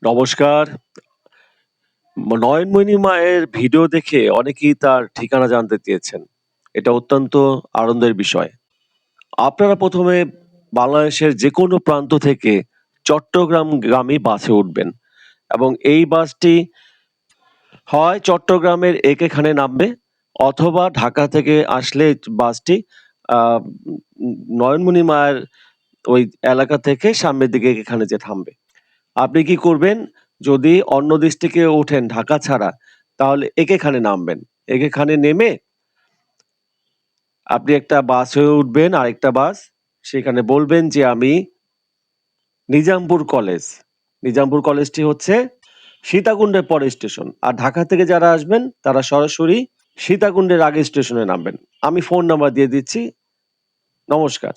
নমস্কার। নয়নমণি মায়ের ভিডিও দেখে অনেকেই তার ঠিকানা জানতে চেয়েছেন। এটা অত্যন্ত আনন্দের বিষয়। আপনারা ১ম এ বাংলাদেশের যেকোনো প্রান্ত থেকে চট্টগ্রামগামী বাসে উঠবেন এবং এই বাসটি হয় চট্টগ্রামের একেখানে নামবে অথবা ঢাকা থেকে আসলে বাসটি আ নয়নমণি মায়ের ওই এলাকা থেকে সামনের দিকে এখানে যেয়ে থামবে। আপনি কি করবেন? যদি অন্য দেশ থেকে ওঠেন ঢাকা ছাড়া, তাহলে একেখানে নামবেন। একেখানে নেমে আপনি একটা বাসে উঠবেন, আরেকটা বাস। সেখানে বলবেন যে, "আমি নিজামপুর কলেজ।" নিজামপুর কলেজটি হচ্ছে সীতাকুণ্ডের পরের স্টেশন। আর ঢাকা থেকে যারা আসবেন, তারা সরাসরি সীতাকুণ্ডের আগের স্টেশনে নামবেন। আমি ফোন নাম্বার দিয়ে দিচ্ছি। নমস্কার।